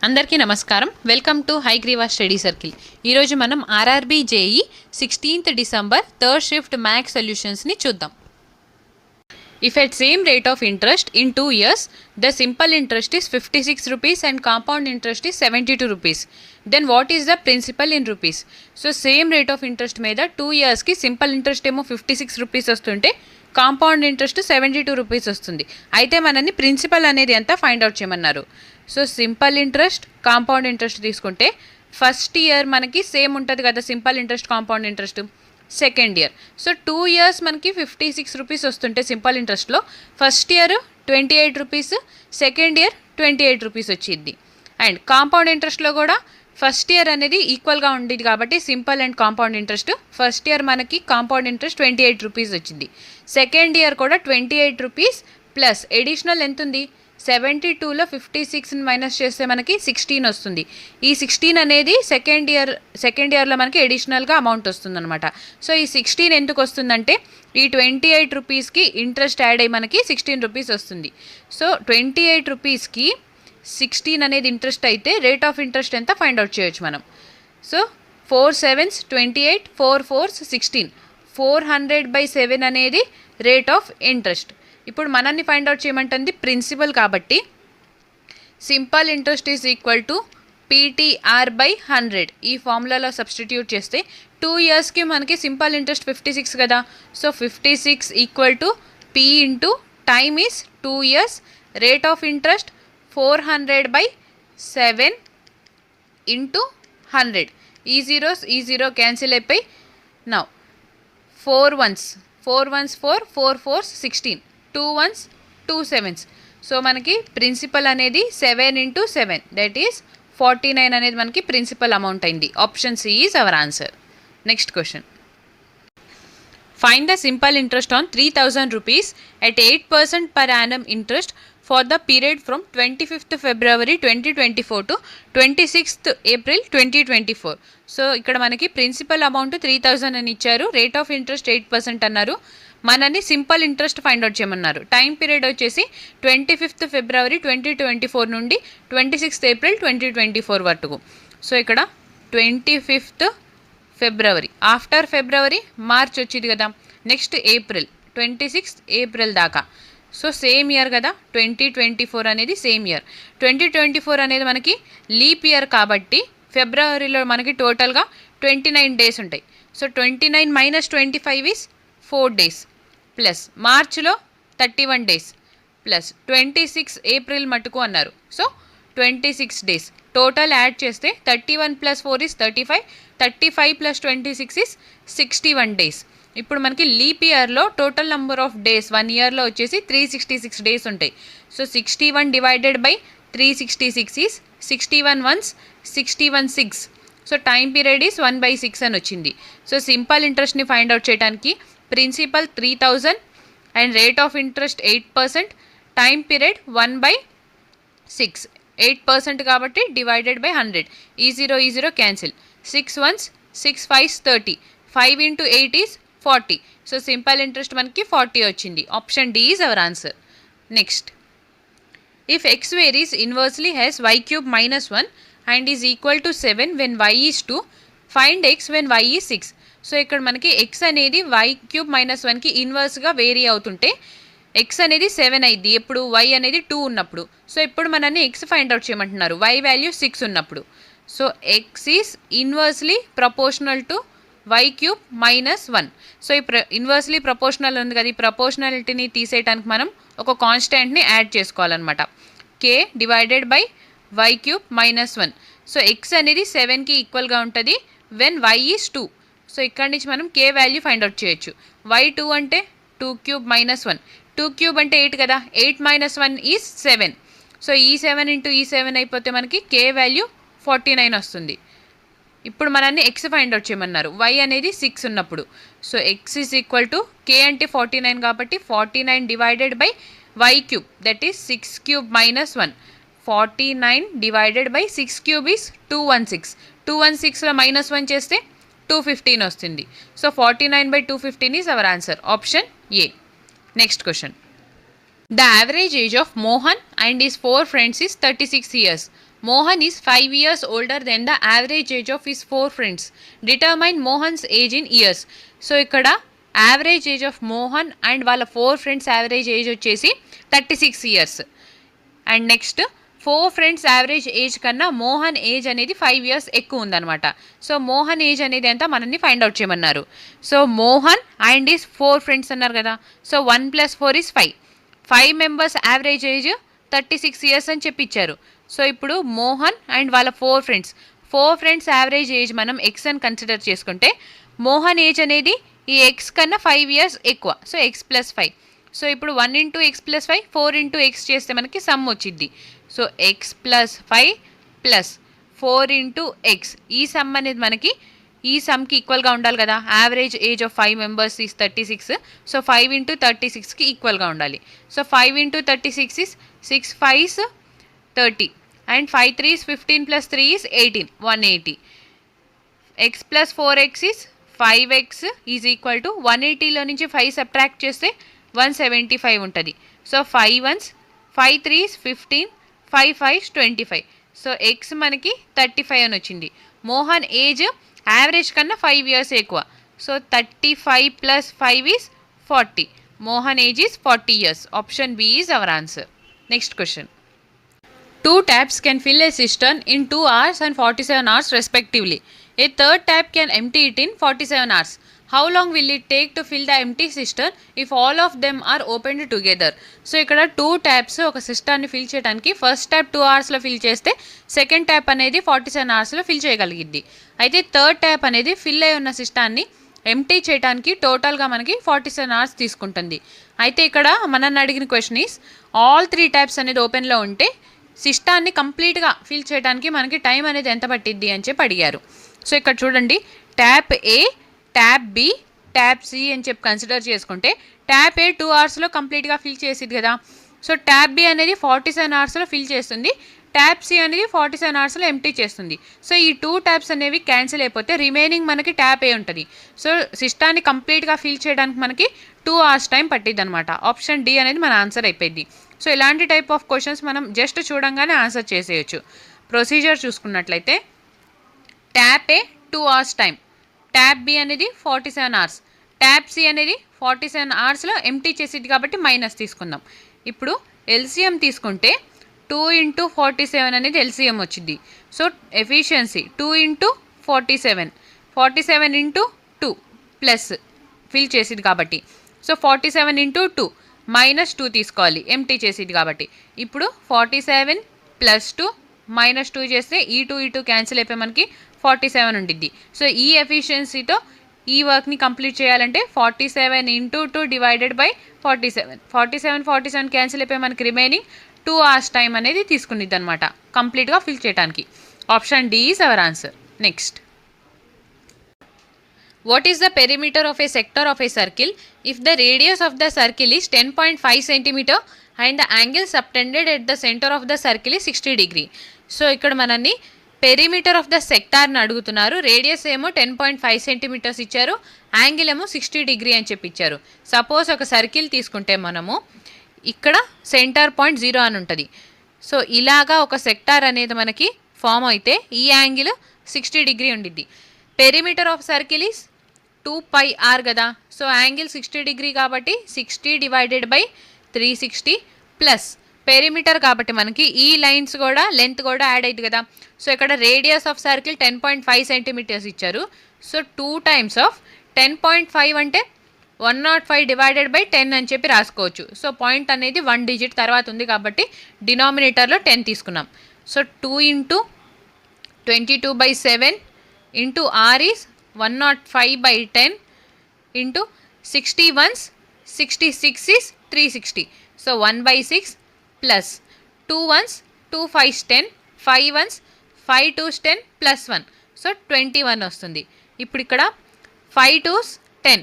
అందరికీ నమస్కారం. Welcome to Hayagriva study circle. ఈరోజు మనం RRB JE 16th December third shift maths సొల్యూషన్స్ని చూద్దాం. If at same rate of interest in 2 years, the simple interest is 56 rupees and compound interest is 72 rupees. Then what is the principal in rupees? So same rate of interest మీద 2 yearsకి simple interest ఏమో 56 rupees వస్తుంటే compound interest 72 rupees వస్తుంది. అయితే మనని principal అనేది ఎంత find out చేయమన్నారు. So simple interest compound interest తీసుకుంటే ఫస్ట్ ఇయర్ మనకి సేమ్ ఉంటుంది కదా, simple interest compound interest. Second year so 2 years మనకి 56 రూపీస్ వస్తుంటే సింపుల్ ఇంట్రెస్ట్లో first year 28 rupees, second year 28 rupees వచ్చింది. అండ్ కాంపౌండ్ ఇంట్రెస్ట్లో కూడా ఫస్ట్ ఇయర్ అనేది ఈక్వల్గా ఉండేది కాబట్టి simple and compound interest first year మనకి కాంపౌండ్ ఇంట్రెస్ట్ 28 రూపీస్ వచ్చింది. సెకండ్ ఇయర్ కూడా 28 రూపీస్ ప్లస్ ఎడిషనల్ ఎంత ఉంది 72లో 56ని మైనస్ చేస్తే మనకి 16 వస్తుంది. ఈ 16 అనేది సెకండ్ ఇయర్లో మనకి ఎడిషనల్గా అమౌంట్ వస్తుంది అనమాట. సో ఈ 16 ఎందుకు వస్తుందంటే ఈ 28 రూపీస్కి ఇంట్రెస్ట్ యాడ్ అయ్యి మనకి 16 రూపీస్ వస్తుంది. సో 28 రూపీస్కి 16 అనేది ఇంట్రెస్ట్ అయితే రేట్ ఆఫ్ ఇంట్రెస్ట్ ఎంత ఫైండ్ అవుట్ చేయొచ్చు మనం. సో 4 7s 28, 4 4s 16, 400/7 అనేది రేట్ ఆఫ్ ఇంట్రెస్ట్. ఇప్పుడు మనల్ని ఫైండ్ అవుట్ చేయమంటుంది ప్రిన్సిపల్ కాబట్టి simple interest is equal to PTR/100. ఈ ఫార్ములాలో సబ్స్టిట్యూట్ చేస్తే 2 yearsకి మనకి సింపుల్ ఇంట్రెస్ట్ 56 కదా. So 56 equal to P into time is 2 years, rate of interest 400/7 into 100. ఈ జీరో క్యాన్సిల్ అయిపోయి now 4 1s 4 4 4s 16, 2 1s 2 7s. So మనకి principal అనేది 7 × 7 that is 49 అనేది మనకి ప్రిన్సిపల్ అమౌంట్ అయింది. Option C is our answer. Next question. Find the simple interest on 3000 rupees at 8% per annum interest for the period from 25th February 2024 to 26th April 2024. So ఇక్కడ మనకి principal amount 3000 అని ఇచ్చారు, rate of interest 8% అన్నారు, మనని simple interest find out చేయమన్నారు. Time period వచ్చేసి 25th February 2024 నుండి 26th April 2024 వరకు. సో ఇక్కడ 25th February, ఆఫ్టర్ ఫిబ్రవరి మార్చ్ వచ్చింది కదా, నెక్స్ట్ ఏప్రిల్ 26th April దాకా. సో సేమ్ ఇయర్ కదా, 2024 అనేది సేమ్ ఇయర్. 2024 అనేది మనకి లీప్ ఇయర్ కాబట్టి ఫిబ్రవరిలో మనకి టోటల్గా 29 days ఉంటాయి. సో 29 - 25 ఈజ్ 4 days ప్లస్ మార్చ్లో 31 days ప్లస్ 26 April మటుకు అన్నారు. సో 26 days టోటల్ యాడ్ చేస్తే 31 + 4 ఈజ్ 35, 35 + 26 ఈజ్ 61 days. ఇప్పుడు మనకి లీప్ ఇయర్లో టోటల్ నెంబర్ ఆఫ్ డేస్ 1 yearలో వచ్చేసి 366 days ఉంటాయి. So 61 / 366 is 61 1s 61 6. So time period is 1/6 అని వచ్చింది. సో సింపుల్ ఇంట్రెస్ట్ని ఫైండ్ అవుట్ చేయడానికి principal 3000 and rate of interest 8%, time period 1/6, 8% కాబట్టి డివైడెడ్ బై 100. ఈ zero cancel, 6 1s 6 5s 30, 5 × 8 is 40. So simple interest మనకి 40 వచ్చింది. Option D is our answer. Next. If x varies inversely has y³ -1 and is equal to 7 when y is 2, find x when y is 6. So ఇక్కడ మనకి X అనేది y³ -1కి ఇన్వర్స్గా vary అవుతుంటే X అనేది 7 అయింది ఎప్పుడు y అనేది 2 ఉన్నప్పుడు. సో ఇప్పుడు మనల్ని ఎక్స్ ఫైండ్ అవుట్ చేయమంటున్నారు y వాల్యూ 6 ఉన్నప్పుడు. So X is inversely proportional to y³ -1. So ఈ ఇన్వర్స్లీ ప్రపోర్షనల్ ఉంది కదా, ఈ ప్రపోర్షనాలిటీని తీసేయడానికి మనం ఒక కాన్స్టాంట్ని యాడ్ చేసుకోవాలన్నమాట, k divided by y³ -1. So x అనేది 7కి ఈక్వల్గా ఉంటుంది వెన్ y ఈజ్ 2. సో ఇక్కడి నుంచి మనం k వాల్యూ ఫైండ్ అవుట్ చేయొచ్చు. y2 అంటే 2³ -1, 2³ అంటే 8 కదా, 8 - 1 ఈజ్ 7. సో ఈ 7 × ఈ 7 అయిపోతే మనకి k వాల్యూ 49 వస్తుంది. ఇప్పుడు మనల్ని ఎక్స్ ఫైండ్ అవుట్ చేయమన్నారు y అనేది 6 ఉన్నప్పుడు. So X is equal to k అంటే 49 కాబట్టి 49 divided by y³ that is 6³ -1. 49 divided by 6³ is 216. 216లో -1 చేస్తే 215 వస్తుంది. So 49/215 is our answer. Option A. Next question. The average age of Mohan and his 4 friends is 36 years. Mohan is 5 years older than the average age of his 4 friends. Determine Mohan's age in years. So ఇక్కడ average age of Mohan and వాళ్ళ 4 friends average age వచ్చేసి 36 years. And next 4 friends average age కన్నా Mohan age అనేది 5 years ఎక్కువ ఉందన్నమాట. So Mohan age అనేది ఎంత మనల్ని ఫైండ్ అవుట్ చేయమన్నారు. So Mohan and is 4 friends అన్నారు కదా. So 1 + 4 = 5. 5 members average age 36 years అని చెప్పిచ్చారు. సో ఇప్పుడు మోహన్ అండ్ వాళ్ళ 4 ఫ్రెండ్స్ యావరేజ్ ఏజ్ మనం ఎక్స్ అని కన్సిడర్ చేసుకుంటే మోహన్ ఏజ్ అనేది ఈ ఎక్స్ కన్నా 5 ఇయర్స్ ఎక్కువ. So X + 5. సో ఇప్పుడు 1 × x + 5 4 × x చేస్తే మనకి సమ్ వచ్చింది. సో ఎక్స్ + 5 + 4 × x ఈ సమ్ అనేది మనకి ఈ సమ్కి ఈక్వల్గా ఉండాలి కదా. Average age of 5 members is 36. So 5 × 36కి ఈక్వల్గా ఉండాలి. So 5 × 36 is 6 × 5 is 30 and 5 × 3 is 15 + 3 is 18, 180. x + 4x is 5x is equal to 180లో నుంచి 5 సబ్ట్రాక్ట్ చేస్తే 175 ఉంటుంది. So 5 1s 5 3s 15 5 5s 25. So X మనకి 35 అని వచ్చింది. మోహన్ ఏజ్ యావరేజ్ కన్నా 5 ఇయర్స్ ఎక్కువ. So 35 + 5 is 40. Mohan age is 40 years. Option B is our answer. Next question. 2 taps can fill a cistern in 2 hours and 47 hours respectively. A third tap can empty it in 47 hours. How long will it take to fill the empty cistern if all of them are opened together? So ఇక్కడ 2 taps ఒక సిస్టర్ని fill చేయడానికి first tap 2 అవర్స్లో fill చేస్తే second tap అనేది 47 అవర్స్లో fill చేయగలిగిద్ది. అయితే third tap అనేది ఫిల్ అయి ఉన్న సిస్టర్ని ఎంటీ చేయడానికి టోటల్గా మనకి 47 అవర్స్ తీసుకుంటుంది. అయితే ఇక్కడ మనల్ని అడిగిన క్వశ్చన్ ఈస్ ఆల్ 3 ట్యాప్స్ అనేది ఓపెన్లో ఉంటే సిస్టాన్ని కంప్లీట్గా ఫిల్ చేయడానికి మనకి టైం అనేది ఎంత పట్టిద్ది అని చెప్పి అడిగారు. సో ఇక్కడ చూడండి, tap A, tap B, tap C అని చెప్పి కన్సిడర్ చేసుకుంటే ట్యాప్ ఏ 2 అవర్స్లో కంప్లీట్గా ఫిల్ చేసిద్ది కదా. సో ట్యాప్ బి అనేది 47 అవర్స్లో ఫిల్ చేస్తుంది, ట్యాప్ సి అనేది 47 అవర్స్లో ఎంటీ చేస్తుంది. సో ఈ 2 ట్యాప్స్ అనేవి క్యాన్సిల్ అయిపోతే రిమైనింగ్ మనకి ట్యాప్ ఏ ఉంటుంది. సో సిస్టాన్ని కంప్లీట్గా ఫిల్ చేయడానికి మనకి 2 hours టైం పట్టిద్ది అనమాట. ఆప్షన్ డి అనేది మన ఆన్సర్ అయిపోయింది. సో ఇలాంటి టైప్ ఆఫ్ క్వశ్చన్స్ మనం జస్ట్ చూడంగానే ఆన్సర్ చేసేయచ్చు. ప్రొసీజర్ చూసుకున్నట్లయితే tap A 2 hours time, tap B అనేది 47 hours, ట్యాప్ సి అనేది 47 అవర్స్లో ఎంటీ చేసిద్ది కాబట్టి మైనస్ తీసుకుందాం. ఇప్పుడు ఎల్సిఎం తీసుకుంటే 2 × 47 అనేది ఎల్సిఎం వచ్చింది. సో ఎఫిషియన్సీ 2 × 47, 47 × 2 ప్లస్ ఫిల్ చేసిద్ది కాబట్టి. సో 47 × 2 -2 తీసుకోవాలి, ఎంటీ చేసిద్ది కాబట్టి. ఇప్పుడు 47 + 2 -2 చేస్తే ఈ 2 క్యాన్సిల్ అయిపోయి మనకి 47 ఉండిద్ది. సో ఈ ఎఫిషియన్సీతో ఈ వర్క్ని కంప్లీట్ చేయాలంటే 47 × 2 డివైడెడ్ బై 47, 47 క్యాన్సిల్ అయిపోయి మనకి రిమైనింగ్ 2 hours టైం అనేది తీసుకునిద్ది అనమాట కంప్లీట్గా ఫిల్ చేయడానికి. Option D is our answer. Next, what is the perimeter of a sector of a circle if the radius of the circle is 10.5 cm and the angle subtended at the center of the circle is 60 degree? So ఇక్కడ మనల్ని perimeter of the సెక్టార్ని అడుగుతున్నారు. Radius ఏమో 10.5 cm ఇచ్చారు, angle ఏమో 60 degree అని చెప్పి ఇచ్చారు. Suppose ఒక సర్కిల్ తీసుకుంటే మనము ఇక్కడ సెంటర్ పాయింట్ 0 అని ఉంటుంది. సో ఇలాగా ఒక సెక్టార్ అనేది మనకి ఫామ్ అయితే ఈ యాంగిల్ 60 degree ఉండిద్ది. Perimeter of circle is 2πr కదా. సో యాంగిల్ 60 degree కాబట్టి 60 డివైడెడ్ బై 360 ప్లస్ పెరిమీటర్ కాబట్టి మనకి ఈ లైన్స్ కూడా లెంత్ కూడా యాడ్ అయ్యింది కదా. సో ఇక్కడ రేడియస్ ఆఫ్ సర్కిల్ 10.5 cm ఇచ్చారు. సో 2 times ఆఫ్ 10.5 అంటే 105 డివైడెడ్ బై 10 అని చెప్పి రాసుకోవచ్చు. సో పాయింట్ అనేది 1 digit తర్వాత ఉంది కాబట్టి డినామినేటర్లో 10 తీసుకున్నాం. So 2 × 22/7 into r is 105/10 into 60 ones 66 is 360. So 1/6 plus 2 ones 2 5s 10, 5 ones 5 2s 10 plus 1. So 21 వస్తుంది. ఇప్పుడు ఇక్కడ 5 2s 10,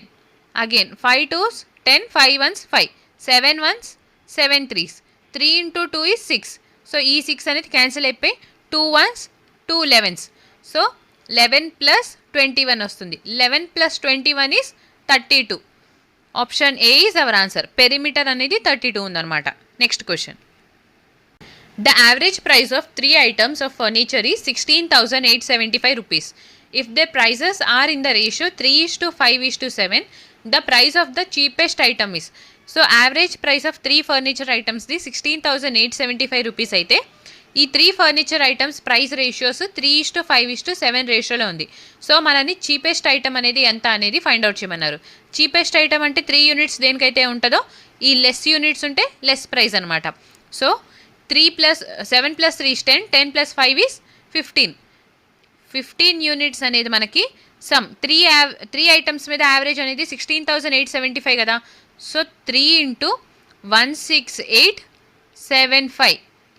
again 5 2s 10, 5 ones 5, 7 ones 7 3s, 3 × 2 is 6. So ఈ 6 అనేది క్యాన్సిల్ అయిపోయి 2 ones 2 11s. సో 11 + 21 వస్తుంది. 11 + 21 is 32. Option a is our answer. Perimeter అనేది 32 ఉందన్నమాట. Next question, The average price of 3 items of furniture is 16,875 rupees. If their prices are in the ratio 3:5:7, the price of the cheapest item is. So average price of 3 furniture items the 16,875 rupees అయితే ఈ 3 furniture items price ratios 3:5:7 రేషియోలో ఉంది. So మనని cheapest item అనేది ఎంత అనేది find out చేయమన్నారు. Cheapest item అంటే 3 యూనిట్స్ దేనికైతే ఉంటుందో ఈ లెస్ యూనిట్స్ ఉంటే లెస్ ప్రైస్ అనమాట. So 3 + 7 + 3 is 10, 10 + 5 is 15. 15 యూనిట్స్ అనేది మనకి సమ్ 3 ఐటమ్స్ మీద యావరేజ్ అనేది 16,875 కదా. So 3 × 16875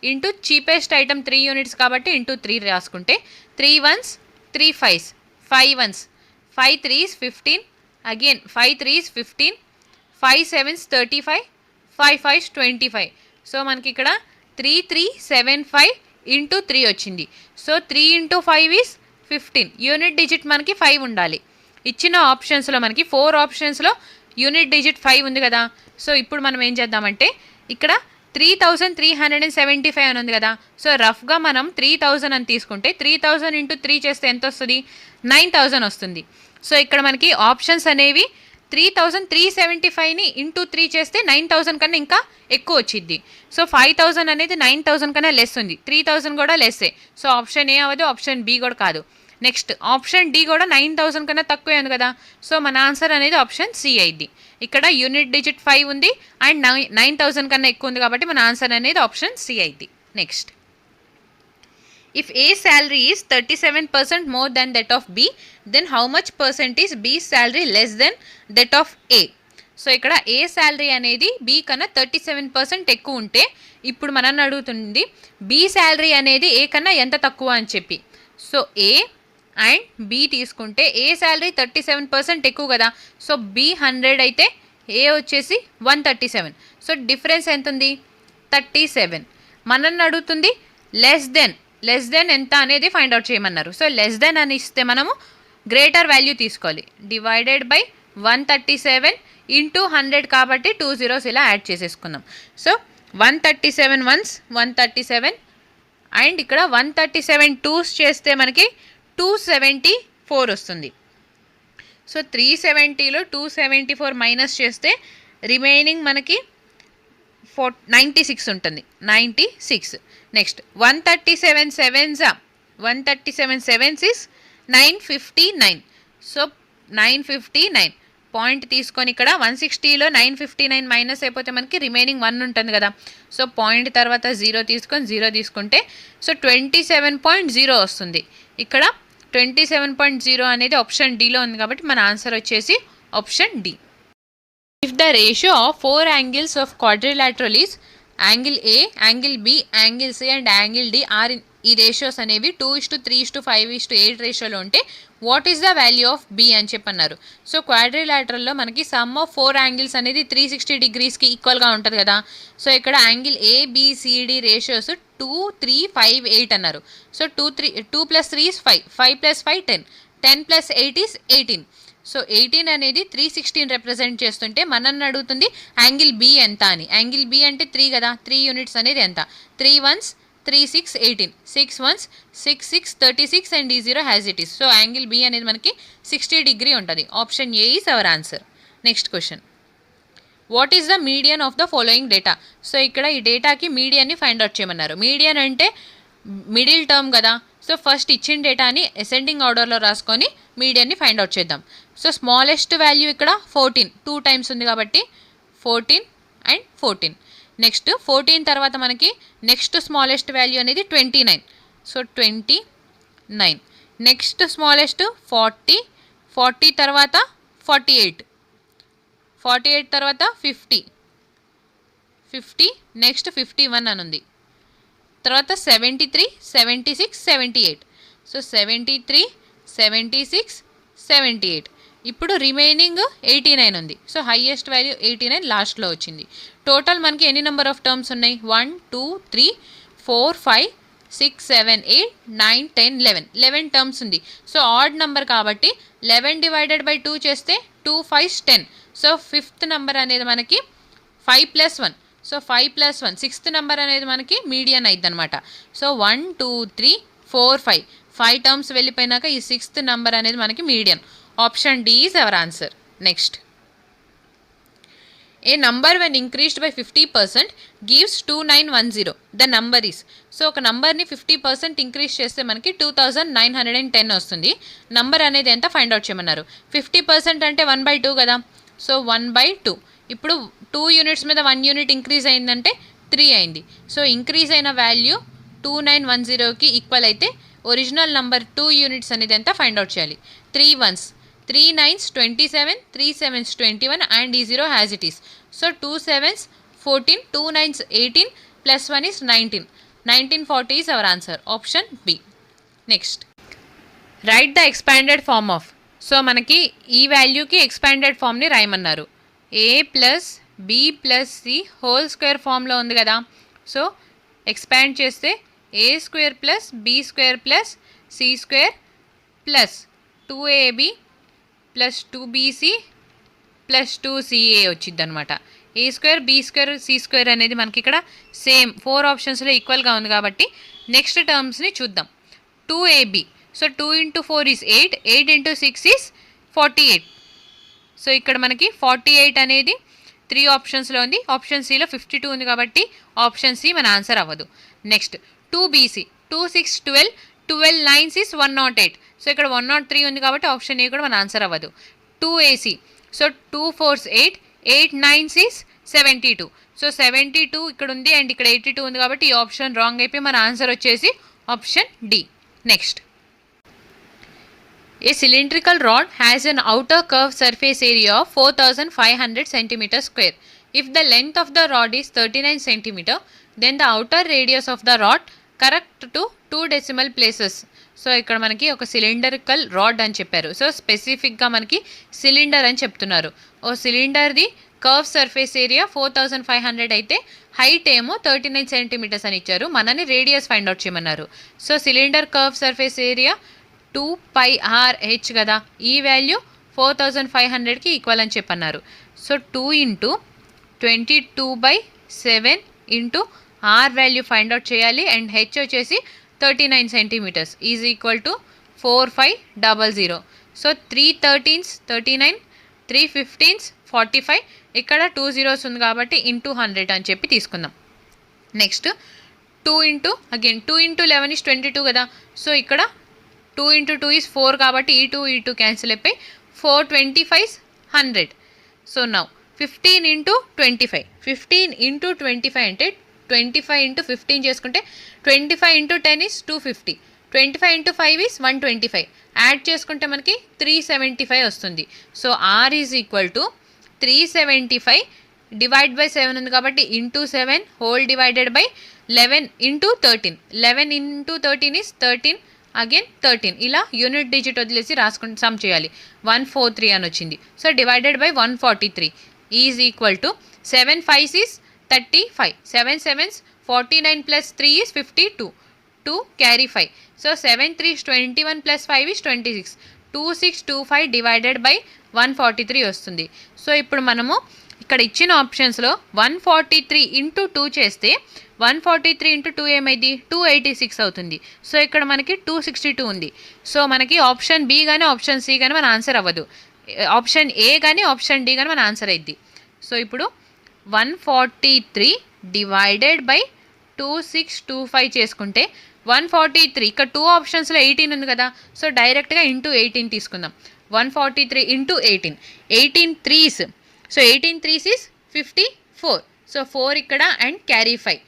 into cheapest item 3 units కాబట్టి ఇంటూ 3 రాసుకుంటే 3 1s 3 5s 5 1s 5 3s 15 again 5 3s 15 5 7s 35 5 5s 25. So మనకి ఇక్కడ 3375 ఇంటూ 3 వచ్చింది. So 3 × 5 is 15. యూనిట్ డిజిట్ మనకి 5 ఉండాలి. ఇచ్చిన ఆప్షన్స్లో మనకి 4 ఆప్షన్స్లో యూనిట్ డిజిట్ 5 ఉంది కదా. సో ఇప్పుడు మనం ఏం చేద్దామంటే ఇక్కడ 3,375 అని ఉంది కదా. సో రఫ్గా మనం 3,000 అని తీసుకుంటే 3,000 × 3 చేస్తే ఎంత వస్తుంది? 9,000 వస్తుంది. సో ఇక్కడ మనకి ఆప్షన్స్ అనేవి 3,375ని ఇంటూ 3 చేస్తే 9,000 కన్నా ఇంకా ఎక్కువ వచ్చింది. సో 5,000 అనేది 9,000 కన్నా లెస్ ఉంది, 3,000 కూడా లెస్సే. సో ఆప్షన్ ఏ అవ్వదు, ఆప్షన్ బి కూడా కాదు. నెక్స్ట్ ఆప్షన్ డి కూడా 9,000 కన్నా తక్కువే ఉంది కదా. సో మన ఆన్సర్ అనేది ఆప్షన్ సి అయింది. ఇక్కడ యూనిట్ డిజిట్ 5 ఉంది అండ్ 9,000 కన్నా ఎక్కువ ఉంది కాబట్టి మన ఆన్సర్ అనేది ఆప్షన్ సి అయింది. Next, if A salary is 37% more than that of B, then how much percent is B's salary less than that of A? So ఇక్కడ ఏ శాలరీ అనేది బి కన్నా 37% ఎక్కువ ఉంటే ఇప్పుడు మనల్ని అడుగుతుంది బి శాలరీ అనేది ఏ కన్నా ఎంత తక్కువ అని చెప్పి. సో ఏ అండ్ బి తీసుకుంటే ఏ శాలరీ 37% ఎక్కువ కదా. సో బి 100 అయితే ఏ వచ్చేసి 137. సో డిఫరెన్స్ ఎంత ఉంది? 37. మనల్ని అడుగుతుంది లెస్ దెన్ ఎంత అనేది ఫైండ్ అవుట్ చేయమన్నారు. సో లెస్ దెన్ అని ఇస్తే మనము గ్రేటర్ వాల్యూ తీసుకోవాలి. డివైడెడ్ బై 137 ఇంటూ 100 కాబట్టి 2 zeros ఇలా యాడ్ చేసేసుకుందాం. సో 137 ones 137 అండ్ ఇక్కడ 137 2s చేస్తే మనకి 274 వస్తుంది. సో 370లో 274 మైనస్ చేస్తే రిమైనింగ్ మనకి 96 ఉంటుంది. 96. Next 137 sevens 959. సో 959 పాయింట్ తీసుకొని ఇక్కడ 160లో 959 మైనస్ అయిపోతే మనకి రిమైనింగ్ 1 ఉంటుంది కదా. సో పాయింట్ తర్వాత 0 తీసుకొని 0 తీసుకుంటే సో 27.0 వస్తుంది. ఇక్కడ 27.0 అనేది ఆప్షన్ డిలో ఉంది కాబట్టి మన ఆన్సర్ వచ్చేసి option D. If the ratio of 4 angles of quadrilateral is angle A, angle B, angle C and angle D are in ఈ రేషియోస్ అనేవి 2:3:5:8 రేషియోలో ఉంటే what is the value of B అని చెప్పన్నారు. సో క్వాడ్రిలాటరల్లో మనకి సమ్ ఆఫ్ 4 యాంగిల్స్ అనేది 360 degreesకి ఈక్వల్గా ఉంటుంది కదా. సో ఇక్కడ యాంగిల్ ఏబిసిడి రేషియోస్ 2 3 5 8 అన్నారు. So 2 + 3 is 5, 5 + 5 10, 10 + 8 is 18. సో 18 అనేది 316 రిప్రజెంట్ చేస్తుంటే మనల్ని అడుగుతుంది యాంగిల్ బి ఎంత అని. యాంగిల్ బి అంటే 3 కదా, 3 యూనిట్స్ అనేది ఎంత? 3 1s 3 6 18, 6 1s 6 6 36 అండ్ ఈ 0 has it is. So angle B అనేది మనకి 60 degree ఉంటుంది. Option A is our answer. Next question, what is the median of the following data? So ఇక్కడ ఈ డేటాకి మీడియన్ని ఫైండ్ అవుట్ చేయమన్నారు. మీడియన్ అంటే మిడిల్ టర్మ్ కదా. సో ఫస్ట్ ఇచ్చిన డేటాని అసెండింగ్ ఆర్డర్లో రాసుకొని మీడియన్ని ఫైండ్ అవుట్ చేద్దాం. సో స్మాలెస్ట్ వాల్యూ ఇక్కడ 14, 2 times ఉంది కాబట్టి 14 అండ్ 14. నెక్స్ట్ 14 తర్వాత మనకి నెక్స్ట్ స్మాలెస్ట్ వాల్యూ అనేది 29. సో 29. నెక్స్ట్ స్మాలెస్ట్ 40, 40 తర్వాత 48, 48 తర్వాత 50, 50 నెక్స్ట్ 51 అని ఉంది. తర్వాత 73, 76, 78. సో 73, 76, 78. ఇప్పుడు రిమైనింగ్ 89 ఉంది. సో హైయెస్ట్ వాల్యూ 89 లాస్ట్లో వచ్చింది. టోటల్ మనకి ఎన్ని నెంబర్ ఆఫ్ టర్మ్స్ ఉన్నాయి? 1 2 3 4 5 6 7 8 9 10 11 టర్మ్స్ ఉంది. సో ఆడ్ నెంబర్ కాబట్టి 11 డివైడెడ్ బై 2 చేస్తే 2 5 10. సో ఫిఫ్త్ నెంబర్ అనేది మనకి 5 + 1. సో 5 + 1 సిక్స్త్ నెంబర్ అనేది మనకి మీడియన్ అయింది అనమాట. సో 1 2 3 4 5 టర్మ్స్ వెళ్ళిపోయినాక ఈ సిక్స్త్ నెంబర్ అనేది మనకి median. Option D is our answer. Next, a number when increased by 50% gives 2910. The number is. So ఒక నంబర్ని 50% ఇంక్రీజ్ చేస్తే మనకి 2910 వస్తుంది. నంబర్ అనేది ఎంత ఫైండ్ అవుట్ చేయమన్నారు. 50% అంటే 1/2 కదా. సో 1/2. ఇప్పుడు 2 యూనిట్స్ మీద 1 యూనిట్ ఇంక్రీజ్ అయిందంటే 3 అయింది. సో ఇంక్రీజ్ అయిన వాల్యూ 2910కి ఈక్వల్ అయితే ఒరిజినల్ నంబర్ 2 యూనిట్స్ అనేది ఎంత ఫైండ్ అవుట్ చేయాలి. 3 1s 3 9s 27, 3 7s 21 and D0 as it is. So 2 7s 14, 2 9s 18 plus 1 is 19. 1940 is our answer. Option B. Next, write the expanded form of. So మనకి ఈ వాల్యూకి expanded ఫామ్ని రాయమన్నారు. a plus b plus c whole square ఫామ్లో ఉంది కదా. So expand చేస్తే a² plus b² plus c² plus 2ab plus 2bc plus 2ca వచ్చింది అనమాట. a² b² c² అనేది మనకి ఇక్కడ సేమ్ 4 ఆప్షన్స్లో ఈక్వల్గా ఉంది కాబట్టి నెక్స్ట్ టర్మ్స్ని చూద్దాం. 2ab. So 2 × 4 is 8, 8 × 6 is 48. So ఇక్కడ మనకి 48 అనేది 3 ఆప్షన్స్లో ఉంది. ఆప్షన్ సిలో 52 ఉంది కాబట్టి ఆప్షన్ సి మన ఆన్సర్ అవ్వదు. Next 2bc. 2 6 12, 12 9s is 108. So ఇక్కడ 103 ఉంది కాబట్టి ఆప్షన్ ఏ కూడా మన ఆన్సర్ అవ్వదు. 2ac. So 2 4s 8, 8 9s is 72. So 72 ఇక్కడ ఉంది అండ్ ఇక్కడ 82 ఉంది కాబట్టి ఈ ఆప్షన్ రాంగ్ అయిపోయి మన ఆన్సర్ వచ్చేసి option D. Next, a cylindrical rod has an outer curved surface area of 4500 cm². If the length of the rod is 39 cm, then the outer radius of the rod correct to 2 decimal places. So ఇక్కడ మనకి ఒక సిలిండరికల్ rod అని చెప్పారు. So స్పెసిఫిక్గా మనకి cylinder అని చెప్తున్నారు. ఓ సిలిండర్ది కర్వ్ సర్ఫేస్ ఏరియా 4500 అయితే హైట్ ఏమో 39 సెంటీమీటర్స్ అని ఇచ్చారు. మనని రేడియస్ ఫైండ్ అవుట్ చేయమన్నారు. So cylinder curve surface area 2πRh కదా. ఈ వాల్యూ 4500కి ఈక్వల్ అని చెప్పన్నారు. So 2 × 22/7 × R value find out చేయాలి అండ్ హెచ్ వచ్చేసి 39 centimetres is equal to 4500. So 3 13s 39, 3 15s 45, ఇక్కడ 2 zeros ఉంది కాబట్టి ఇంటూ 100 అని చెప్పి తీసుకుందాం. నెక్స్ట్ 2 × 11 is 22 కదా. సో ఇక్కడ 2 × 2 is 4 కాబట్టి ఈ 2 క్యాన్సిల్ అయిపోయి 4 25s 100. So now 15 × 25. 15 × 25 అంటే 25 × 15 చేసుకుంటే 25 × 10 is 250. 25 × 5 is 125. యాడ్ చేసుకుంటే మనకి 375 వస్తుంది. So R is equal to 375 divide by 7 ఉంది కాబట్టి into 7 whole divided by 11 × 13. 11 × 13 is 13, again 13. ఇలా యూనిట్ డిజిట్ వదిలేసి రాసుకుంటూ సమ్ చేయాలి. 143 అని వచ్చింది. So divided by 143 is equal to 7 5s is 35. 7 7s 49 plus 3 is 52. 2 carry 5. So 7 3 is 21 plus 5 is 26. 2625 divided by 143 వస్తుంది. So ఇప్పుడు మనము ఇక్కడ ఇచ్చిన ఆప్షన్స్లో 143 × 2 చేస్తే 143 × 2 ఏమైంది 286 అవుతుంది. సో ఇక్కడ మనకి 262 ఉంది. సో మనకి ఆప్షన్ బి కానీ ఆప్షన్ సి కానీ మన ఆన్సర్ అవ్వదు. ఆప్షన్ ఏ కానీ ఆప్షన్ డి కానీ మన ఆన్సర్ అయింది. సో ఇప్పుడు 143 డివైడెడ్ బై 2625 చేసుకుంటే 143 ఇక్కడ 2 ఆప్షన్స్లో 18 ఉంది కదా. సో డైరెక్ట్గా ఇంటూ 18 తీసుకుందాం. 143 × 18. 18 3s. So 18 3s is 54. So 4 ఇక్కడ and carry 5.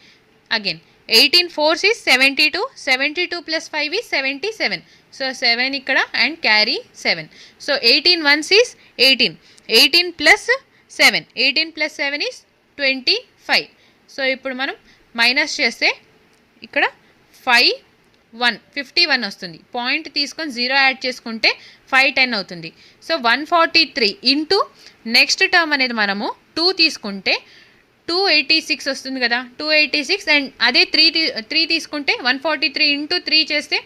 Again 18 4s is 72. 72 plus 5 is 77. So 7 ఇక్కడ and carry 7. So 18 1s is 18. 18 plus 7. 18 plus 7 is 25. So ఇప్పుడు మనం మైనస్ చేస్తే ఇక్కడ 51 వస్తుంది. పాయింట్ తీసుకొని 0 యాడ్ చేసుకుంటే 510 అవుతుంది. సో 143 ఇంటూ నెక్స్ట్ టర్మ్ అనేది మనము 2 తీసుకుంటే 286 వస్తుంది కదా. 286 అండ్ అదే 3 తీసుకుంటే 143 × 3 చేస్తే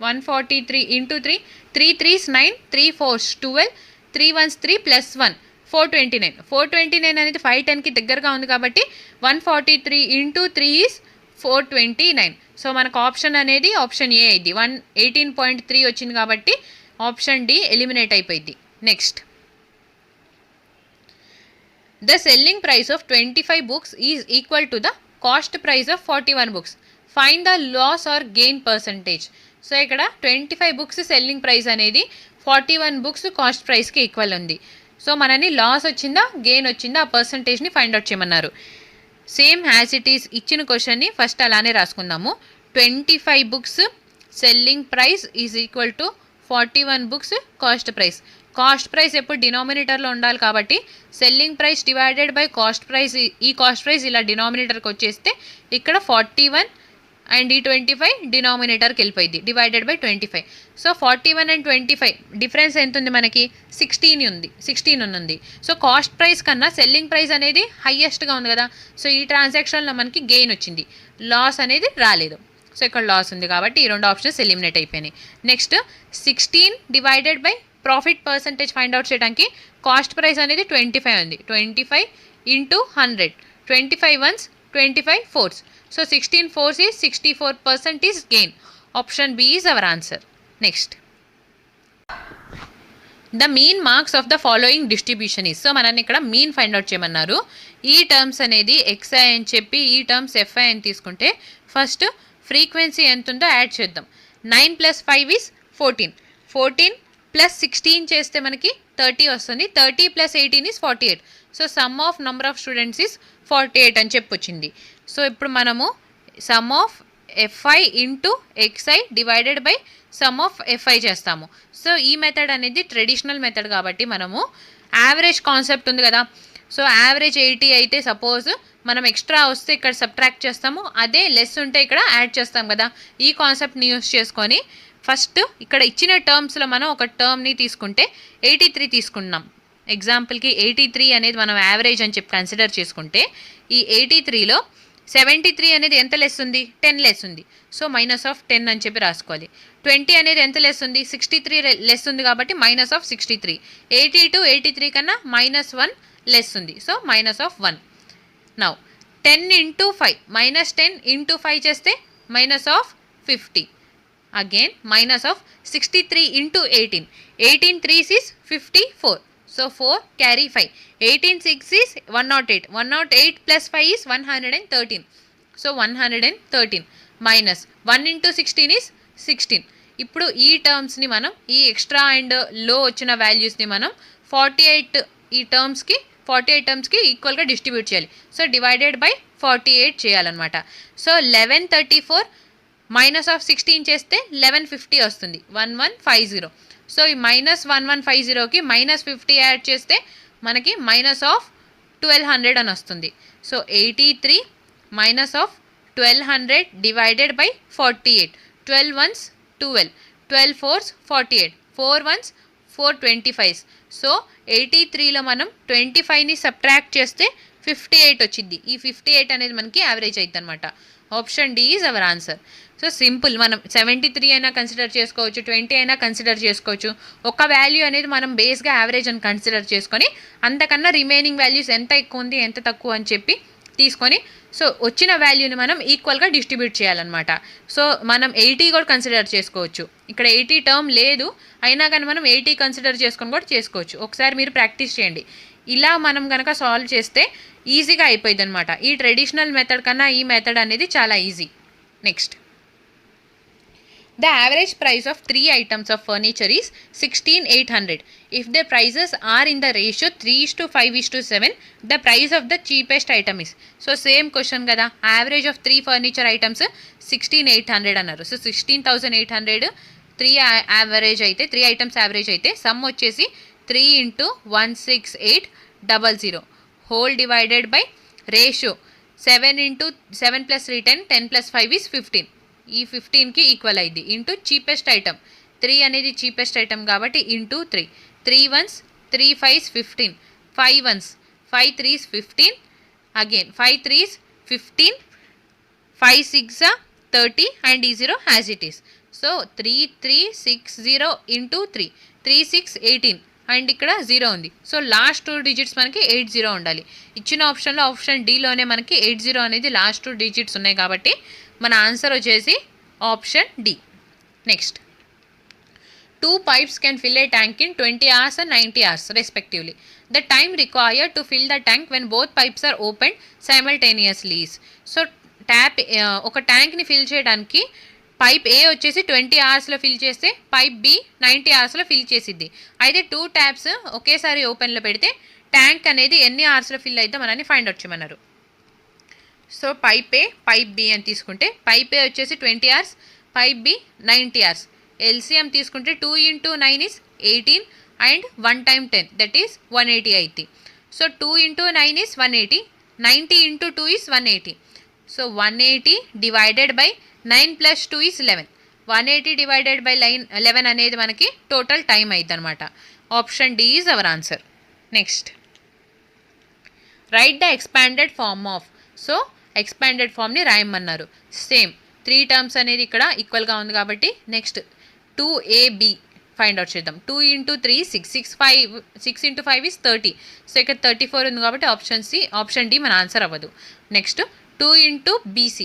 143 × 3. 3 3s 9, 3 4s 12, 3 1s 3 plus 1 429 అనేది 510కి దగ్గరగా ఉంది కాబట్టి 143 ఇంటూ 3 ఈజ్ 429. సో మనకు ఆప్షన్ అనేది ఆప్షన్ ఏ అయింది. 18.3 వచ్చింది కాబట్టి ఆప్షన్ డి ఎలిమినేట్ అయిపోయింది. Next, the selling price of 25 books is equal to the cost price of 41 books. Find the loss or gain percentage. So ఇక్కడ 25 బుక్స్ సెల్లింగ్ ప్రైస్ అనేది 41 books cost ప్రైస్కి equal ఉంది. So మనని loss వచ్చిందా gain వచ్చిందా ఆ పర్సంటేజ్ని ఫైండ్ అవుట్ చేయమన్నారు. సేమ్ యాజ్ ఇట్ ఈస్ ఇచ్చిన క్వశ్చన్ని ఫస్ట్ అలానే రాసుకుందాము. 25 books selling price is equal to 41 books cost price. Cost price ఎప్పుడు డినామినేటర్లో ఉండాలి కాబట్టి selling price divided by cost price, ఈ కాస్ట్ ప్రైస్ ఇలా డినామినేటర్కి వచ్చేస్తే ఇక్కడ 41 అండ్ ఈ 25 డినామినేటర్కి వెళ్ళిపోయింది divided by 25. So 41 and 25 difference ఎంత ఉంది మనకి 16 ఉంది. సో కాస్ట్ ప్రైస్ కన్నా సెల్లింగ్ ప్రైస్ అనేది హైయెస్ట్గా ఉంది కదా. సో ఈ ట్రాన్సాక్షన్లో మనకి గెయిన్ వచ్చింది, లాస్ అనేది రాలేదు. సో ఇక్కడ లాస్ ఉంది కాబట్టి ఈ రెండు ఆప్షన్స్ ఎలిమినేట్ అయిపోయినాయి. Next 16 divided by profit percentage find out చేయడానికి కాస్ట్ ప్రైస్ అనేది 25 ఉంది. 25 into 100, 25 ones 25 fours. So 16 fours is 64% is gain. Option B is our answer. Next, the mean marks of the following distribution is. So మనల్ని ఇక్కడ mean find out చేయమన్నారు. ఈ terms అనేది XI అని చెప్పి ఈ టర్మ్స్ FI అని తీసుకుంటే ఫస్ట్ ఫ్రీక్వెన్సీ ఎంత ఉందో యాడ్ చేద్దాం. 9 + 5 is 14. 14 + 16 చేస్తే మనకి 30 వస్తుంది. 30 + 18 is 48. So some of number of students is 48 అని చెప్పి వచ్చింది. సో ఇప్పుడు మనము some of FI into XI divided by some of FI చేస్తాము. సో ఈ మెథడ్ అనేది ట్రెడిషనల్ మెథడ్ కాబట్టి మనము యావరేజ్ కాన్సెప్ట్ ఉంది కదా. సో యావరేజ్ 80 అయితే సపోజ్ మనం ఎక్స్ట్రా వస్తే ఇక్కడ సబ్ట్రాక్ట్ చేస్తాము, అదే లెస్ ఉంటే ఇక్కడ యాడ్ చేస్తాం కదా. ఈ కాన్సెప్ట్ని యూస్ చేసుకొని ఫస్ట్ ఇక్కడ ఇచ్చిన టర్మ్స్లో మనం ఒక టర్మ్ని తీసుకుంటే 83 తీసుకున్నాం. ఎగ్జాంపుల్కి 83 అనేది మనం యావరేజ్ అని చెప్పి కన్సిడర్ చేసుకుంటే ఈ 83లో 73 అనేది ఎంత లెస్ ఉంది 10 లెస్ ఉంది. సో -10 అని చెప్పి రాసుకోవాలి. 20 అనేది ఎంత లెస్ ఉంది 63 లెస్ ఉంది కాబట్టి -63. 82 83 కన్నా -1 లెస్ ఉంది. సో -1. నౌ 10 ఇంటూ 5 -10 ఇంటూ 5 చేస్తే -50. Again -63 into 18. 18 3s is 54. So 4 carry 5. 18 6 is 108. 108 plus 5 is 113. So 113 minus 1 into 16 is 16. ఇప్పుడు ఈ టర్మ్స్ని మనం ఈ ఎక్స్ట్రా అండ్ లో వచ్చిన వాల్యూస్ని మనం 48 టర్మ్స్కి ఈక్వల్గా డిస్ట్రిబ్యూట్ చేయాలి. సో డివైడెడ్ బై 48 చేయాలన్నమాట. సో 1134 -16 చేస్తే 1150 వస్తుంది. 1150. సో ఈ -1150కి -50 యాడ్ చేస్తే మనకి -1200 అని వస్తుంది. So 83 -1200 divided by 48. 12 ones 12, 12 fours 48, 4 ones 425. So 83లో మనం 25ని సబ్ట్రాక్ట్ చేస్తే 58 వచ్చింది. ఈ 58 అనేది మనకి యావరేజ్ అవుతుంది అనమాట. Option D is our answer. So simple, మనం 73 అయినా కన్సిడర్ చేసుకోవచ్చు, 20 అయినా కన్సిడర్ చేసుకోవచ్చు. ఒక వాల్యూ అనేది మనం బేస్గా యావరేజ్ అని కన్సిడర్ చేసుకొని అంతకన్నా రిమైనింగ్ వాల్యూస్ ఎంత ఎక్కువ ఉంది ఎంత తక్కువ అని చెప్పి తీసుకొని సో వచ్చిన వాల్యూని మనం ఈక్వల్గా డిస్ట్రిబ్యూట్ చేయాలన్నమాట. సో మనం 80 కూడా కన్సిడర్ చేసుకోవచ్చు. ఇక్కడ 80 టర్మ్ లేదు అయినా కానీ మనం 80 కన్సిడర్ చేసుకొని కూడా చేసుకోవచ్చు. ఒకసారి మీరు ప్రాక్టీస్ చేయండి. ఇలా మనం కనుక సాల్వ్ చేస్తే ఈజీగా అయిపోయింది అనమాట. ఈ ట్రెడిషనల్ మెథడ్ కన్నా ఈ మెథడ్ అనేది చాలా easy. Next, the average price of 3 items of furniture is 16,800. If the prices are in the ratio 3:5:7, the price of the cheapest item is. So same question kada, average of 3 furniture items 16,800 అన్నారు. So 16,800 3 average అయితే 3 items average అయితే some వచ్చేసి 3 × 16800 whole divided by ratio 7 × 7 + 3 10, 10 + 5 is 15. ఈ 15కి equal అయింది. Into cheapest item 3 అనేది cheapest item కాబట్టి into 3. 3 ones 3 5s 15, 5 ones 5 3s 15, again 5 3s 15, 5 6 30 and ఈ 0 as it is. So 3360 into 3, 3 6 18, and ఇక్కడ 0 ఉంది. సో లాస్ట్ 2 డిజిట్స్ మనకి 80 ఉండాలి. ఇచ్చిన ఆప్షన్లో ఆప్షన్ డీలోనే మనకి 80 అనేది లాస్ట్ 2 డిజిట్స్ ఉన్నాయి కాబట్టి మన ఆన్సర్ వచ్చేసి option D. Next, 2 pipes can fill a tank in 20 hours and 90 hours respectively. The time required to fill the tank when both pipes are opened simultaneously is. So ఒక ట్యాంక్ని fill చేయడానికి pipe A వచ్చేసి 20 అవర్స్లో fill చేస్తే pipe B 90 అవర్స్లో fill చేసిద్ది. అయితే 2 taps ఒకేసారి ఓపెన్లో పెడితే ట్యాంక్ అనేది ఎన్ని అవర్స్లో ఫిల్ అయితే మనని ఫైండ్ అవుట్ చేయమన్నారు. So pipe A pipe B అని తీసుకుంటే పైప్ ఏ వచ్చేసి 20 hours, pipe B 90 hours. LCM తీసుకుంటే 2 into 9 is 18 and 1 time 10 that is 180 అయితే. So 2 into 9 is 180, 90 into 2 is 180. So 180 divided by 9 plus 2 is 11. 180 divided by 11 అనేది మనకి total time అయింది అనమాట. Option D is our answer. Next, right the expanded form of. So expanded ఫామ్ని రాయమన్నారు. Same 3 terms అనేది ఇక్కడ ఈక్వల్గా ఉంది కాబట్టి నెక్స్ట్ 2AB ఫైండ్ అవుట్ చేద్దాం. 2 into 3 6 into 5 is 30. సో ఇక్కడ 34 ఉంది కాబట్టి ఆప్షన్ డి మన ఆన్సర్ అవ్వదు. నెక్స్ట్ 2 into BC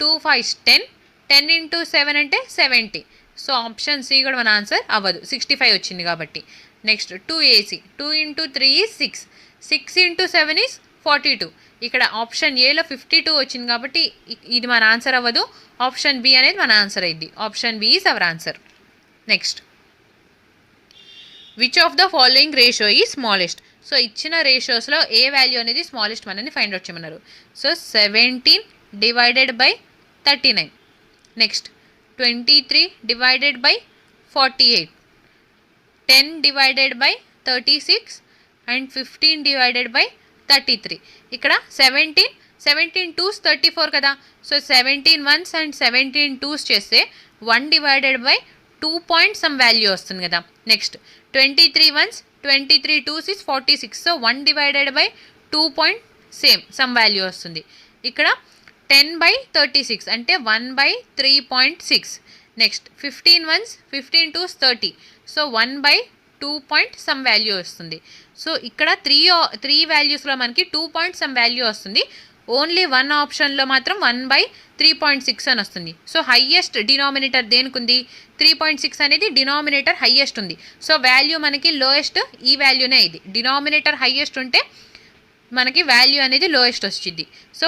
2 5 10, 10 into 7 అంటే 70. సో ఆప్షన్ సి కూడా మన ఆన్సర్ అవ్వదు, 65 వచ్చింది కాబట్టి. Next 2AC 2 into 3 is 6, 6 into 7 is 42. ఇక్కడ ఆప్షన్ ఏలో 52 వచ్చింది కాబట్టి ఇది మన ఆన్సర్ అవ్వదు. ఆప్షన్ బి అనేది మన ఆన్సర్ అయింది. Option B is our answer. Next, which of the following ratio is smallest. So ఇచ్చిన రేషియోస్లో ఏ వాల్యూ అనేది స్మాలెస్ట్ మనని ఫైండ్ అవుట్ చేయమన్నారు. So 17 divided by 39. Next 23 divided by 48, 10 divided by 36 and 15 divided by 33. ఇక్కడ 17 2s 34 కదా. So 17 1s and 17 2s చేస్తే 1 divided by 2 point some value వస్తుంది కదా. Next 23 1s 23 2s is 46. So 1 divided by 2 point same some value వస్తుంది. ఇక్కడ 10 by 36 అంటే 1 by 3.6. Next 15 1s 15 2s 30. So 1 by 2 point some value వస్తుంది. So ఇక్కడ 3 వాల్యూస్లో మనకి 2 point some value వస్తుంది. ఓన్లీ 1 ఆప్షన్లో మాత్రం 1 బై 3.6 అని వస్తుంది. సో హయ్యెస్ట్ డినామినేటర్ దేనికి ఉంది? 3.6 అనేది డినామినేటర్ హయ్యెస్ట్ ఉంది. సో వాల్యూ మనకి లోయెస్ట్ ఈ వాల్యూనే ఇది. డినామినేటర్ హయ్యెస్ట్ ఉంటే మనకి వాల్యూ అనేది లోయెస్ట్ వచ్చింది. So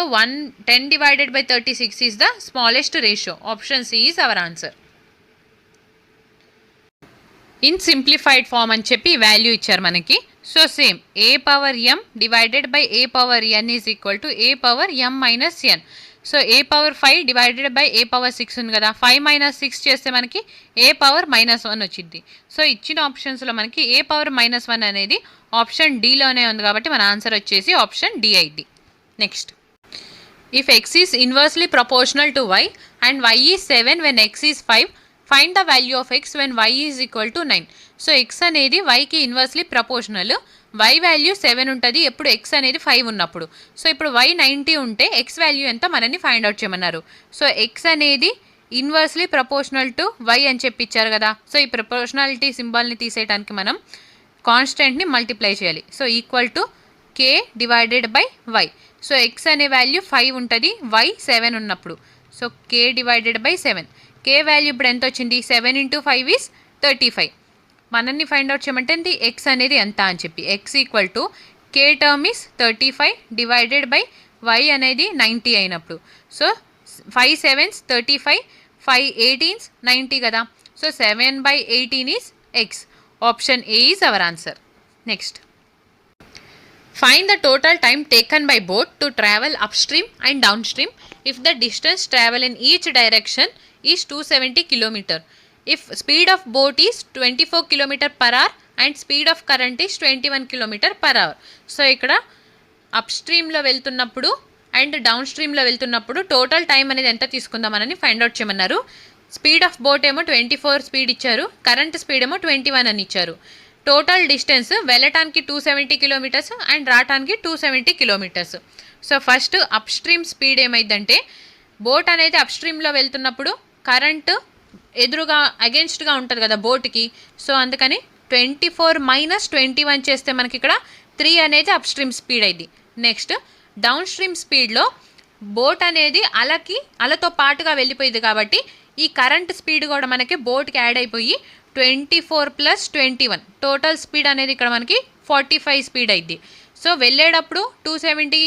10 divided by 36 is the smallest ratio. Option C is our answer. In simplified form అని చెప్పి వాల్యూ ఇచ్చారు మనకి. So same a power m divided by a power n is equal to a power m minus n. So a power 5 divided by a power 6 ఉంది కదా. 5 minus 6 చేస్తే మనకి ఏ power -1 వచ్చింది. So ఇచ్చిన ఆప్షన్స్లో మనకి ఏ పవర్ -1 అనేది ఆప్షన్ డీలోనే ఉంది కాబట్టి మన ఆన్సర్ వచ్చేసి ఆప్షన్ డి అయింది. Next, if x is inversely proportional to y and y is 7 when x is 5, find the value of x when y is equal to 9. So x అనేది వైకి inversely proportional, y value 7 ఉంటుంది ఎప్పుడు X అనేది 5 ఉన్నప్పుడు. So ఇప్పుడు why 90 ఉంటే X value ఎంత మనని ఫైండ్ అవుట్ చేయమన్నారు. సో ఎక్స్ అనేది ఇన్వర్స్లీ ప్రపోర్షనల్ టు వై అని చెప్పి ఇచ్చారు కదా. సో ఈ ప్రపోర్షనాలిటీ సింబల్ని తీసేయడానికి మనం కాన్స్టెంట్ని మల్టిప్లై చేయాలి. So equal to k divided by y. So x అనే వాల్యూ 5 ఉంటుంది, వై 7 ఉన్నప్పుడు. So k divided by 7. K value ఇప్పుడు ఎంత వచ్చింది? 7 into 5 ఈజ్ 35. మనల్ని ఫైండ్ అవుట్ చేయమంటే ఎక్స్ అనేది ఎంత అని చెప్పి. X equal to k term is 35 divided by y అనేది 90 అయినప్పుడు. సో 5 7s 35, 5 18s 90 కదా. So 7 by 18 is X. Option a is our answer. Next, find the total time taken by boat to travel upstream and downstream if the distance travel in each direction is 270 km. If speed of boat is 24 km per hour and speed of current is 21 km per hour. So ఇక్కడ అప్స్ట్రీమ్లో వెళ్తున్నప్పుడు and down స్ట్రీమ్లో వెళ్తున్నప్పుడు total time అనేది ఎంత తీసుకుందామని find out చేయమన్నారు. Speed of boat ఏమో 24 speed ఇచ్చారు, current speed ఏమో 21 అని ఇచ్చారు. టోటల్ డిస్టెన్స్ వెళ్ళటానికి 270 కిలోమీటర్స్ అండ్ రావటానికి 270 kilometres. So first upstream speed ఏమైందంటే బోట్ అనేది అప్స్ట్రీమ్లో వెళ్తున్నప్పుడు కరెంటు ఎదురుగా అగెన్స్ట్గా ఉంటుంది కదా బోట్కి. సో అందుకని 24 మైనస్ 21 చేస్తే మనకి ఇక్కడ 3 అనేది అప్ స్ట్రీమ్ స్పీడ్ అయింది. నెక్స్ట్ డౌన్ స్ట్రీమ్ స్పీడ్లో బోట్ అనేది అలతో పాటుగా వెళ్ళిపోయింది కాబట్టి ఈ కరెంట్ స్పీడ్ కూడా మనకి బోట్కి యాడ్ అయిపోయి 24 ప్లస్ 21 టోటల్ స్పీడ్ అనేది ఇక్కడ మనకి 45 స్పీడ్ అయింది. సో వెళ్ళేటప్పుడు 270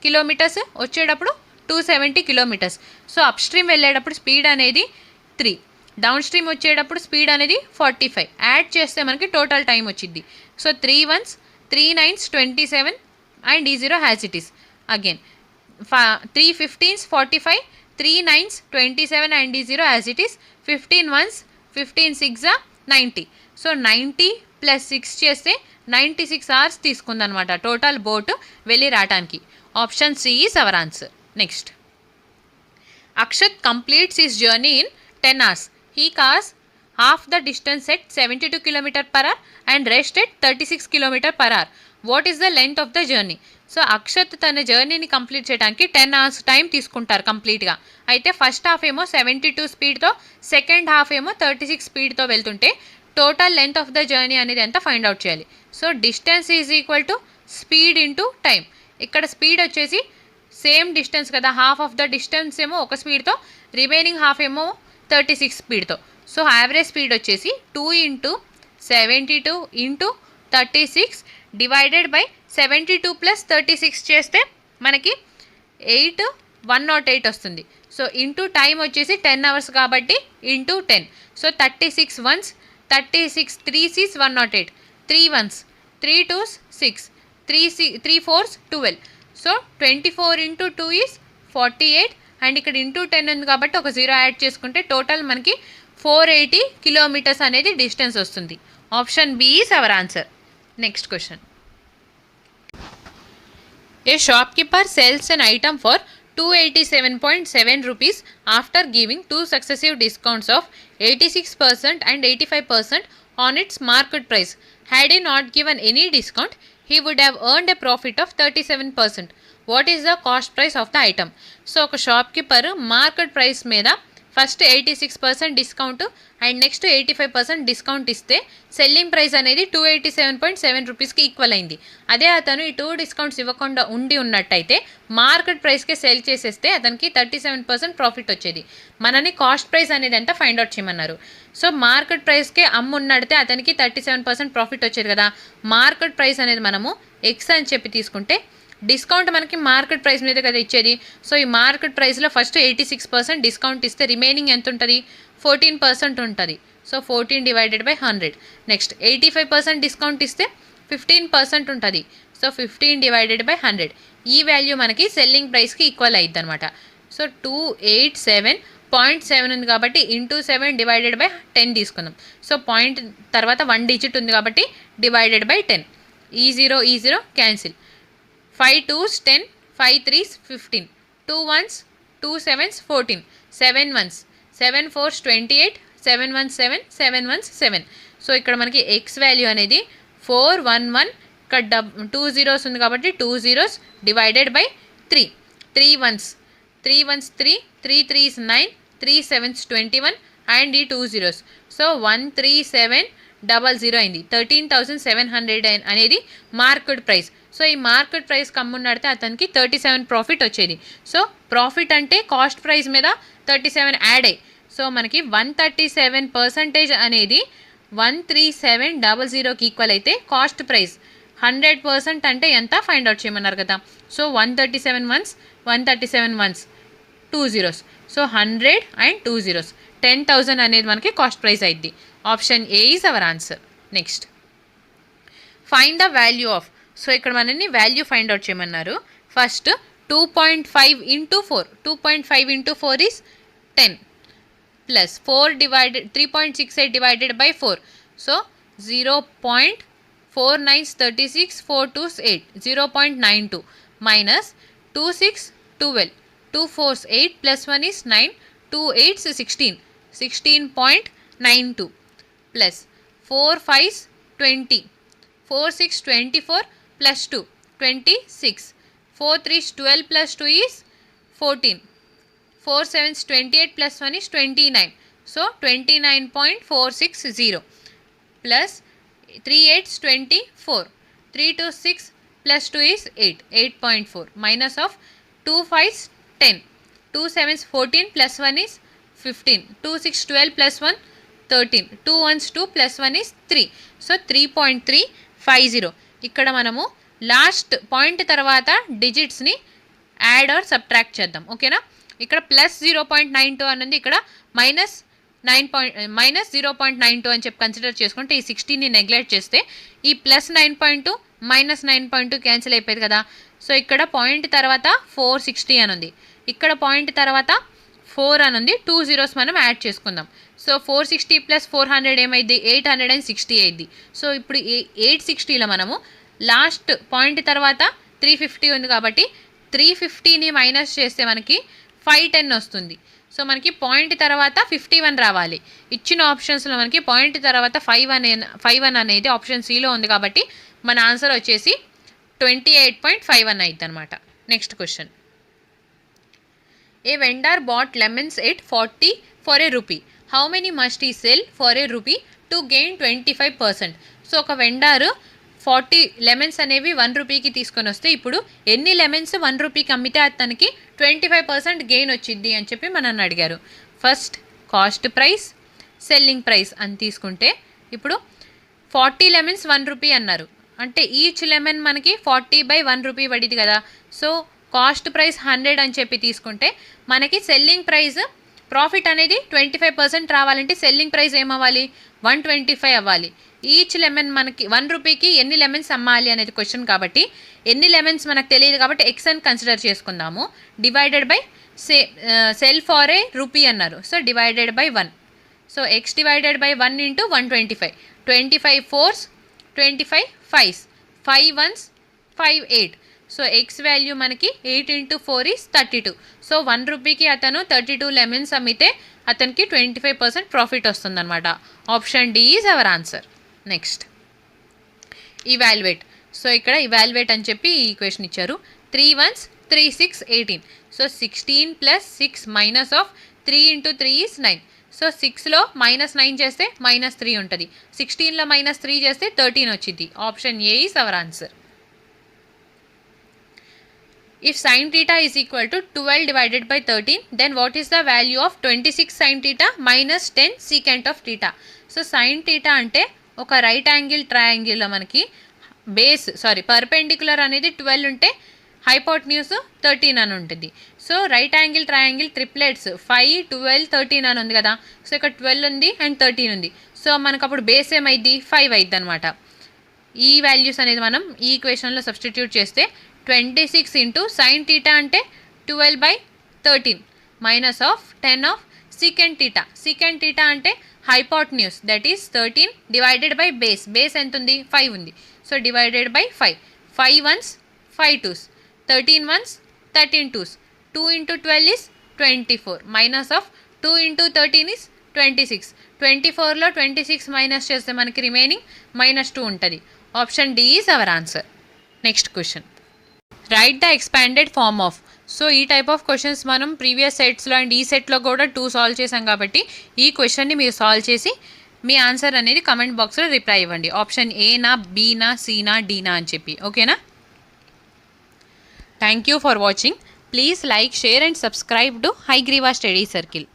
కిలోమీటర్స్, వచ్చేటప్పుడు 270 కిలోమీటర్స్. సో అప్ స్ట్రీమ్ వెళ్ళేటప్పుడు స్పీడ్ అనేది 3, డౌన్ స్ట్రీమ్ వచ్చేటప్పుడు స్పీడ్ అనేది 45. యాడ్ చేస్తే మనకి టోటల్ టైం వచ్చింది. So 3 1s 3 9s 27 and D0 has it is. Again 3 15s 45, 3 9s 27 and D0 as it is. 15 1s 15 6 90. So 90 plus 6 చేస్తే 96 hours తీసుకుందనమాట total boat వెళ్ళి రావడానికి. Option C is our answer. Next, Akshat completes his journey in 10 hours. He cars half the distance at 72 km/h and rest at 36 km/h. What is the length of the journey? So Akshat తన జర్నీని complete చేయడానికి 10 hours time తీసుకుంటారు కంప్లీట్గా. అయితే first half ఏమో 72 స్పీడ్తో, second half ఏమో 36 స్పీడ్తో వెళ్తుంటే total length of the journey అనేది ఎంత ఫైండ్ అవుట్ చేయాలి. So distance is equal to speed into time. ఇక్కడ స్పీడ్ వచ్చేసి సేమ్ డిస్టెన్స్ కదా, హాఫ్ ఆఫ్ ద డిస్టెన్స్ ఏమో ఒక స్పీడ్తో, రిమైనింగ్ హాఫ్ ఏమో 36 స్పీడ్తో. సో యావరేజ్ స్పీడ్ వచ్చేసి 2 into 72 into 36 divided by 72 plus 36 చేస్తే మనకి 108 వస్తుంది. సో ఇంటూ టైం వచ్చేసి 10 hours కాబట్టి into 10. So 36 1s 36 3s 108, 3 1s 3 2s 6, 3 4s 12. So 24 into 2 is 48 and ఇక్కడ ఇంటూ 10 ఉంది కాబట్టి ఒక 0 యాడ్ చేసుకుంటే టోటల్ మనకి 480 కిలోమీటర్స్ అనేది డిస్టెన్స్ వస్తుంది. Option B is our answer. Next question, a shopkeeper sells an item for 287.7 rupees after giving two successive discounts of 86% and 85% on its market price. Had he not given any discount, he would have earned a profit of 37%. What is the cost price of the item? So ఒక shopkeeper market price మీద first 86% discount and next 85% discount ఇస్తే selling price అనేది 287.7 రూపీస్కి equal అయింది. అదే అతను ఈ 2 discounts ఇవ్వకుండా ఉన్నట్టయితే మార్కెట్ ప్రైస్కే సెల్ చేసేస్తే అతనికి 37% ప్రాఫిట్ వచ్చేది. మనని కాస్ట్ ప్రైస్ అనేది ఎంత ఫైండ్ అవుట్ చేయమన్నారు. సో మార్కెట్ ప్రైస్కే అమ్మున్నడితే అతనికి 37% ప్రాఫిట్ వచ్చేది కదా. మార్కెట్ ప్రైస్ అనేది మనము ఎక్స్ అని చెప్పి తీసుకుంటే డిస్కౌంట్ మనకి మార్కెట్ ప్రైస్ మీద కదా ఇచ్చేది. సో ఈ మార్కెట్ ప్రైస్లో ఫస్ట్ 86% డిస్కౌంట్ ఇస్తే రిమైనింగ్ ఎంత ఉంటుంది, 14% ఉంటుంది. So 14 divided by 100. Next 85% discount ఇస్తే 15% ఉంటుంది. So 15 divided by 100. ఈ వాల్యూ మనకి సెల్లింగ్ ప్రైస్కి ఈక్వల్ అయ్యిద్ది అనమాట. సో 287.7 ఉంది కాబట్టి ఇంటూ 7 డివైడెడ్ బై 10 తీసుకుందాం. సో పాయింట్ తర్వాత 1 డిజిట్ ఉంది కాబట్టి డివైడెడ్ బై 10. ఈ 0 cancel. 5 2s 10, 5 3s 15, 2 1s 2 7s 14, 7 1s 7 4s 28, 7 1s 7, 7 1s 7. So ఇక్కడ మనకి ఎక్స్ వాల్యూ అనేది 411. ఇక్కడ 2 zeros ఉంది కాబట్టి 2 zeros divided by 3. 3 1s 3 1s 3, 3 3s 9, 3 7s 21 and ఈ 2 zeros. సో 13700 అయింది. 13,700 అనేది మార్కెట్ ప్రైస్. సో ఈ మార్కెట్ ప్రైస్ కమ్మున్నడితే అతనికి 37 ప్రాఫిట్ వచ్చేది. సో ప్రాఫిట్ అంటే కాస్ట్ ప్రైస్ మీద 37 యాడ్ అయ్యి, సో మనకి 137% అనేది 13700కి ఈక్వల్ అయితే కాస్ట్ ప్రైస్ 100% అంటే ఎంత ఫైండ్ అవుట్ చేయమన్నారు కదా. So 137 1s 137 1s 2 zeros. So 100 and 2 zeros 10,000 అనేది మనకి కాస్ట్ ప్రైస్ అయింది. Option a is our answer. Next, find the value of. So ఇక్కడ మనని వాల్యూ ఫైండ్ అవుట్ చేయమన్నారు. First 2.5 into 4, 2.5 into 4 is 10 plus 4 divided 3.68 divided by 4. So 0.49 36, 4 2s 8, 0.92 minus 2 6 12, 2 4s 8 plus 1 is 9, 2 8s 16, 16.92 plus 4 5s 20, 4 6 24 plus 2 26, 4 3s 12 plus 2 is 14, 4 7s 28 plus 1 is 29. So 29.460 plus 3 8s 24, 3 to 6 plus 2 is 8, 8.4 minus of 2 5s 10, 2 7s 14 plus 1 is 15, 2 6 12 plus 1 13, 2 1s 2 plus 1 is 3. So 3.350. ఇక్కడ మనము last point తర్వాత డిజిట్స్ని add are subtract చేద్దాం. ఓకేనా, ఇక్కడ plus 0.92 అని ఉంది, ఇక్కడ minus 0.92 అని చెప్పి కన్సిడర్ చేసుకుంటే ఈ 16ని నెగ్లెక్ట్ చేస్తే ఈ ప్లస్ 9.2 మైనస్ 9.2 క్యాన్సిల్ అయిపోయింది కదా. సో ఇక్కడ పాయింట్ తర్వాత 460 అని ఉంది, ఇక్కడ పాయింట్ తర్వాత 4 అని ఉంది, 2 zeros మనం యాడ్ చేసుకుందాం. సో 460 ప్లస్ 400 ఏమైంది, 860 అయింది. సో ఇప్పుడు 860లో మనము లాస్ట్ పాయింట్ తర్వాత 350 ఉంది కాబట్టి 350ని మైనస్ చేస్తే మనకి 510 వస్తుంది. సో మనకి పాయింట్ తర్వాత 51 రావాలి. ఇచ్చిన ఆప్షన్స్లో మనకి పాయింట్ తర్వాత 51 అనేది ఆప్షన్ సిలో ఉంది కాబట్టి మన ఆన్సర్ వచ్చేసి 28.51 అయింది అనమాట. Next question. A vendor bought lemons at 40 for a rupee, how many must he sell for a rupee to gain 25%. So ఒక వెండర్ 40 లెమన్స్ అనేవి 1 రూపీకి తీసుకొని వస్తే ఇప్పుడు ఎన్ని లెమన్స్ 1 రూపీకి అమ్మితే అతనికి 25% గెయిన్ వచ్చింది అని చెప్పి మనల్ని అడిగారు. First cost price, selling price అని తీసుకుంటే ఇప్పుడు 40 లెమన్స్ 1 రూపీ అన్నారు అంటే ఈచ్ లెమన్ మనకి 40/1 రూపీ పడింది కదా. సో కాస్ట్ ప్రైస్ 100 అని చెప్పి తీసుకుంటే మనకి సెల్లింగ్ ప్రైస్ ప్రాఫిట్ అనేది 25% రావాలంటే సెల్లింగ్ ప్రైస్ ఏమవ్వాలి, 125 అవ్వాలి. ఈచ్ లెమన్ మనకి 1 రూపీకి ఎన్ని లెమన్స్ అమ్మాలి అనేది క్వశ్చన్ కాబట్టి ఎన్ని లెమన్స్ మనకు తెలియదు కాబట్టి ఎక్స్ అని కన్సిడర్ చేసుకుందాము. Divided by sell for a rupee అన్నారు, so divided by 1. So x divided by 1 into 125, 25 4s 25 5s, 5 1s 5 8. So x value మనకి 8 ఇంటూ 4 ఈస్ 32. సో 1 రూపీకి అతను 32 లెమన్స్ అమ్మితే అతనికి 25% ప్రాఫిట్ వస్తుందన్నమాట. Option D is our answer. Next evaluate. So ఇక్కడ evaluate అని చెప్పి ఈ ఈక్వేషన్ ఇచ్చారు. 3 1s 3 6 18. So 16 plus 6 minus of 3 into 3 is 9. So 6లో -9 చేస్తే -3 ఉంటుంది, 16లో -3 చేస్తే 13 వచ్చింది. Option a is our answer. If sin theta is equal to 12 divided by 13, then what is the value of 26 sin theta minus 10 secant of theta? So sin theta అంటే ఒక right angle ట్రయాంగిల్లో మనకి perpendicular అనేది 12 ఉంటే hypotenuse 13 అని ఉంటుంది. So right angle triangle triplets 5 12 13 అని ఉంది కదా. సో ఇక్కడ 12 ఉంది అండ్ 13 ఉంది. సో మనకు అప్పుడు బేస్ ఏమైంది 5 అయింది అనమాట. ఈ వాల్యూస్ అనేది మనం ఈ ఈక్వేషన్లో సబ్స్టిట్యూట్ చేస్తే 26 ఇంటూ సైన్ టీటా అంటే 12/13 minus of 10 of secant theta. Secant theta అంటే hypotenuse, that is 13 divided by base. Base ఎంత ఉంది 5 ఉంది. So divided by 5. 5 1s 5 2s, 13 1s 13 2s. 2 into 12 is 24 minus of 2 into 13 is 26. 24లో 26 minus చేస్తే మనకి remaining -2 ఉంటుంది. Option D is our answer. Next question. Write the expanded form of. So ఈ type of questions మనం previous సెట్స్లో and ఈ సెట్లో కూడా 2 సాల్వ్ చేసాం కాబట్టి ఈ క్వశ్చన్ని మీరు సాల్వ్ చేసి మీ ఆన్సర్ అనేది కమెంట్ బాక్స్లో రిప్లై ఇవ్వండి. ఆప్షన్ ఏనా, బీనా, సీనా, డీనా అని చెప్పి. ఓకేనా? Thank you for watching. Please like, share and subscribe to Hayagriva study circle.